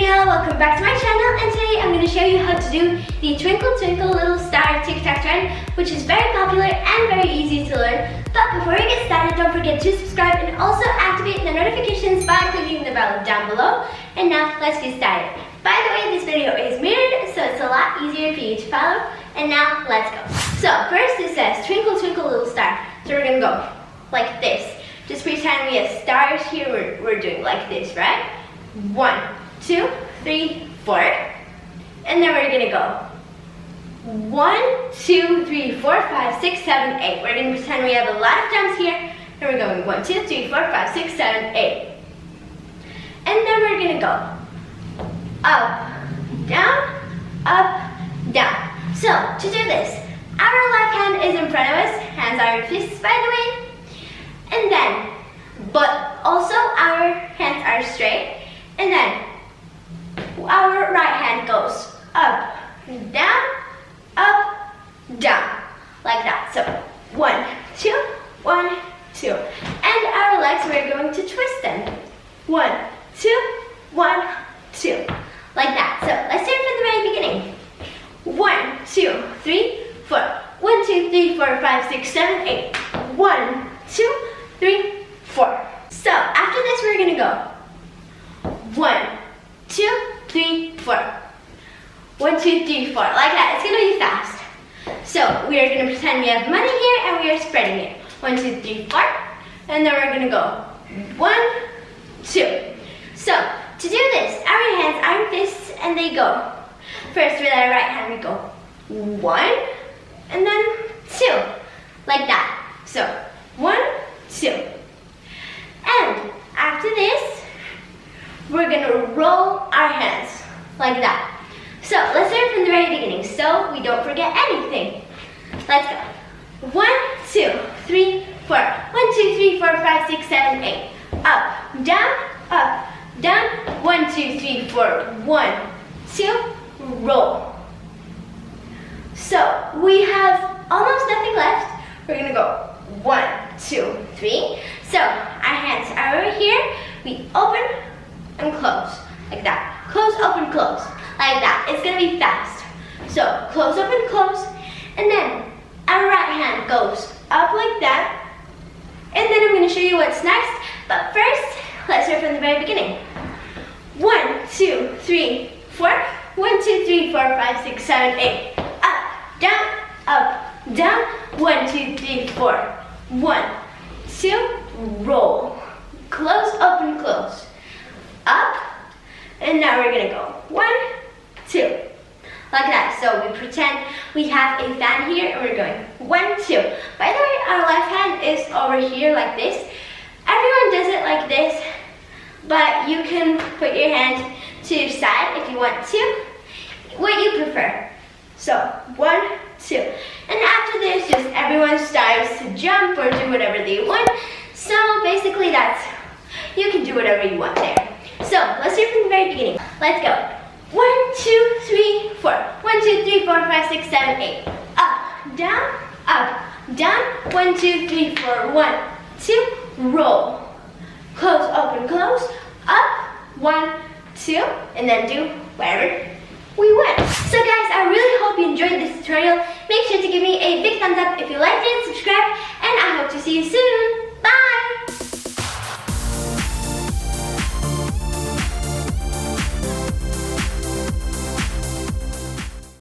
Danielle, welcome back to my channel, and today I'm going to show you how to do the Twinkle Twinkle Little Star TikTok trend, which is very popular and very easy to learn. But before we get started, don't forget to subscribe and also activate the notifications by clicking the bell down below. And now let's get started. By the way, this video is mirrored, so it's a lot easier for you to follow. And now let's go. So first it says Twinkle Twinkle Little Star. So we're going to go like this. Just pretend we have stars here. We're doing like this, right? 1, 2, 3, 4, and then we're gonna go 1, 2, 3, 4, 5, 6, 7, 8. We're gonna pretend we have a lot of jumps here, and we're going 1, 2, 3, 4, 5, 6, 7, 8, and then we're gonna go up, down, up, down. So to do this, our left hand is in front of us. Hands are in fists, by the way, and then, but also our hands are straight. And then our right hand goes up, down, like that. So 1, 2, 1, 2. And our legs, we're going to twist them. 1, 2, 1, 2. Like that. So let's start from the very beginning. 1, 2, 3, 4. 1, 2, 3, 4, 5, 6, 7, 8. 1, 2, 3, 4. So after this, we're gonna go 1, 2, 3, 4. 1, 2, 3, 4. Like that. It's gonna be fast. So we are gonna pretend we have money here and we are spreading it. 1, 2, 3, 4. And then we're gonna go 1, 2. So to do this, our hands are in fists and they go. First with our right hand we go 1 and then 2. Like that. So 1, 2. And after this, we're gonna roll our hands like that. So let's start from the very beginning so we don't forget anything. Let's go. 1, 2, 3, 4. 1, 2, 3, 4, 5, 6, 7, 8. Up, down, 1, 2, 3, 4. 1, 2, roll. So we have almost nothing left. We're gonna go 1, 2, 3. So our hands are over here. We open and close, like that. Close, open, close, like that. It's gonna be fast. So close, open, close, and then our right hand goes up like that. And then I'm gonna show you what's next. But first, let's start from the very beginning. 1, 2, 3, 4. 1, 2, 3, 4, 5, 6, 7, 8. Up, down. 1, 2, 3, 4. 1, 2, roll. Close, open, close. Up, and now we're gonna go 1, 2, like that. So we pretend we have a fan here and we're going 1, 2. By the way, our left hand is over here like this. Everyone does it like this, but you can put your hand to your side if you want to, what you prefer. So 1, 2, and after this, just everyone starts to jump or do whatever they want. So basically you can do whatever you want there. So let's start from the very beginning. Let's go. 1, 2, 3, 4. 1, 2, 3, 4, 5, 6, 7, 8. Up, down. 1, 2, 3, 4. 1, 2, roll. Close, open, close. Up, 1, 2, and then do wherever we went. So guys, I really hope you enjoyed this tutorial. Make sure to give me a big thumbs up if you liked it, subscribe, and I hope to see you soon.